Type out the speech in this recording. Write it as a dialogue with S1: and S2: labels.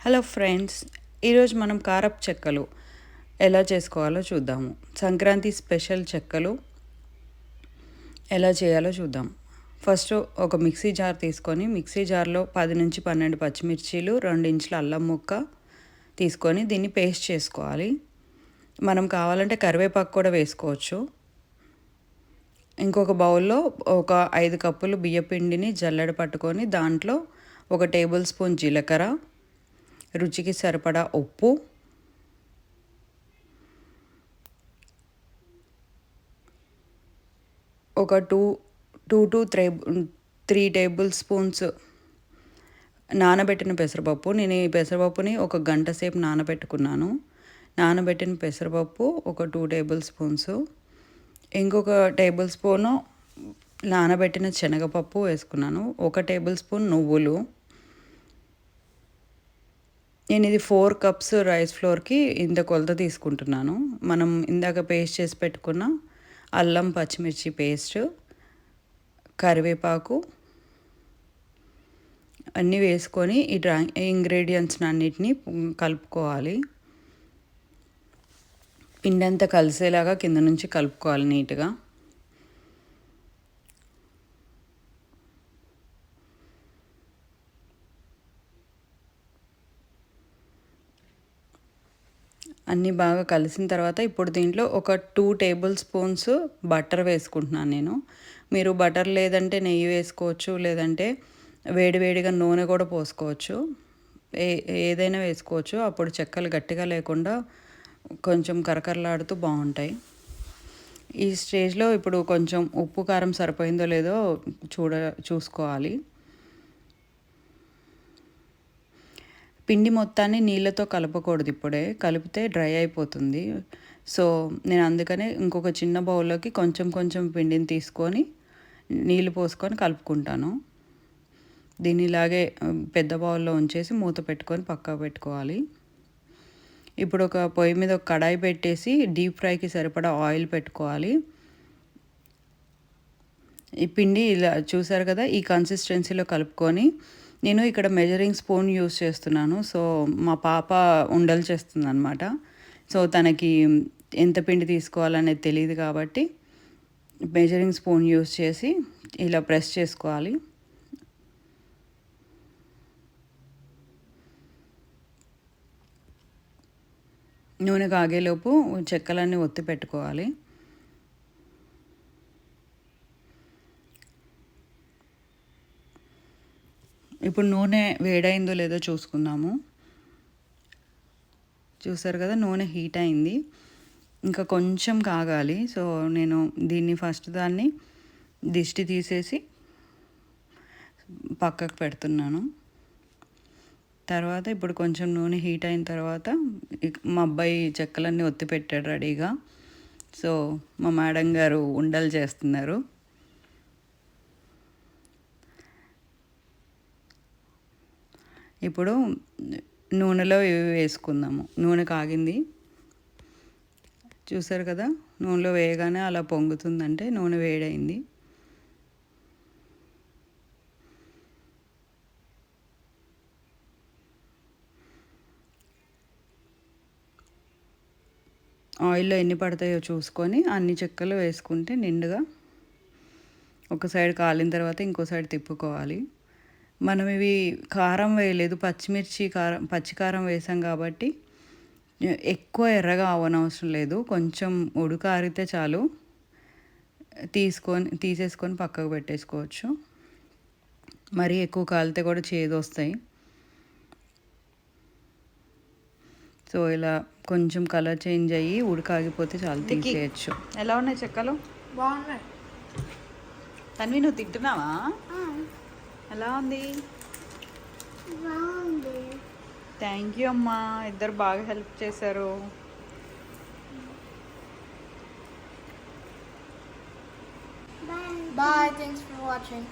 S1: Hello friends, ఈరోజు మనం కారపు చెక్కలు ఎలా చేసుకోవాలో చూద్దాము. సంక్రాంతి స్పెషల్ చెక్కలు ఎలా చేయాలో చూద్దాం. ఫస్ట్ ఒక మిక్సీ జార్ తీసుకొని మిక్సీ జార్లో 10 నుంచి 12 పచ్చిమిర్చీలు, 2 ఇంచుల అల్లం ముక్క తీసుకొని దీన్ని పేస్ట్ చేసుకోవాలి. మనం కావాలంటే కరివేపాకు కూడా వేసుకోవచ్చు. ఇంకొక బౌల్లో ఒక 5 కప్పులు బియ్యపిండిని జల్లెడ పట్టుకొని దాంట్లో 1 టేబుల్ స్పూన్ జీలకర్ర, రుచికి సరిపడా ఉప్పు, ఒక 2 to 3 టేబుల్ స్పూన్స్ నానబెట్టిన పెసరపప్పు. నేను ఈ పెసరపప్పుని 1 గంట సేపు నానబెట్టుకున్నాను. నానబెట్టిన పెసరపప్పు ఒక 2 టేబుల్ స్పూన్స్, ఇంకొక టేబుల్ స్పూను నానబెట్టిన శనగపప్పు వేసుకున్నాను, 1 టేబుల్ స్పూన్ నువ్వులు. నేను ఇది 4 కప్స్ రైస్ ఫ్లోర్కి ఇంత కొలత తీసుకుంటున్నాను. మనం ఇందాక పేస్ట్ చేసి పెట్టుకున్న అల్లం పచ్చిమిర్చి పేస్ట్, కరివేపాకు అన్నీ వేసుకొని ఈ ఇంగ్రీడియంట్స్ని అన్నిటినీ కలుపుకోవాలి. పిండి అంతా కలిసేలాగా కింద నుంచి కలుపుకోవాలి నీట్గా. అన్నీ బాగా కలిసిన తర్వాత ఇప్పుడు దీంట్లో ఒక 2 టేబుల్ స్పూన్స్ బటర్ వేసుకుంటున్నాను నేను. మీరు బటర్ లేదంటే నెయ్యి వేసుకోవచ్చు, లేదంటే వేడివేడిగా నూనె కూడా పోసుకోవచ్చు. ఏదైనా వేసుకోవచ్చు. అప్పుడు చెక్కలు గట్టిగా లేకుండా కొంచెం కరకరలాడుతూ బాగుంటాయి. ఈ స్టేజ్లో ఇప్పుడు కొంచెం ఉప్పు కారం సరిపోయిందో లేదో చూసుకోవాలి. పిండి మొత్తాన్ని నీళ్ళతో కలపకూడదు, ఇప్పుడే కలిపితే డ్రై అయిపోతుంది. సో నేను అందుకనే ఇంకొక చిన్న బౌల్లోకి కొంచెం కొంచెం పిండిని తీసుకొని నీళ్ళు పోసుకొని కలుపుకుంటాను. దీన్ని ఇలాగే పెద్ద బౌల్లో ఉంచేసి మూత పెట్టుకొని పక్కకు పెట్టుకోవాలి. ఇప్పుడు ఒక పొయ్యి మీద ఒక కడాయి పెట్టేసి డీప్ ఫ్రైకి సరిపడా ఆయిల్ పెట్టుకోవాలి. ఈ పిండి ఇలా చూసారు కదా, ఈ కన్సిస్టెన్సీలో కలుపుకొని నేను ఇక్కడ మెజరింగ్ స్పూన్ యూస్ చేస్తున్నాను. సో మా పాప ఉండలు చేస్తుంది అనమాట. సో తనకి ఎంత పిండి తీసుకోవాలనేది తెలియదు కాబట్టి మెజరింగ్ స్పూన్ యూస్ చేసి ఇలా ప్రెస్ చేసుకోవాలి. నూనె కాగేలోపు చెక్కలన్నీ ఒత్తి పెట్టుకోవాలి. ఇప్పుడు నూనె వేడైందో లేదో చూసుకుందాము. చూసారు కదా, నూనె హీట్ అయింది. ఇంకా కొంచెం కాగాలి. సో నేను దీన్ని ఫస్ట్ దాన్ని దిష్టి తీసేసి పక్కకు పెడుతున్నాను. తర్వాత ఇప్పుడు కొంచెం నూనె హీట్ అయిన తర్వాత మా అబ్బాయి చెక్కలన్నీ ఒత్తి పెట్టాడు రెడీగా. సో మా మేడం గారు ఉండలు చేస్తున్నారు. ఇప్పుడు నూనెలో ఇవి వేసుకుందాము. నూనె కాగింది, చూసారు కదా. నూనెలో వేయగానే అలా పొంగుతుందంటే నూనె వేడైంది. ఆయిల్లో ఎన్ని పడతాయో చూసుకొని అన్ని చెక్కలు వేసుకుంటే నిండుగా ఒక సైడ్ కాలిన తర్వాత ఇంకో సైడ్ తిప్పుకోవాలి. మనం ఇవి కారం వేయలేదు, పచ్చికారం వేసాం కాబట్టి ఎక్కువ ఎర్రగా అవ్వనవసరం లేదు. కొంచెం ఉడకారితే చాలు, తీసేసుకొని పక్కకు పెట్టేసుకోవచ్చు. మరీ ఎక్కువ కాలితే కూడా చేదు వస్తాయి. సో ఇలా కొంచెం కలర్ చేంజ్ అయ్యి ఉడకాగిపోతే చాలు, తీసేయచ్చు. ఎలా ఉన్నాయి చెక్కలు?
S2: బాగున్నాయి.
S1: తన్వి, నువ్వు తింటున్నావా? ఎలా ఉంది? థ్యాంక్ యూ అమ్మా, ఇద్దరు బాగా హెల్ప్ చేశారు.
S2: Bye. Thanks for watching.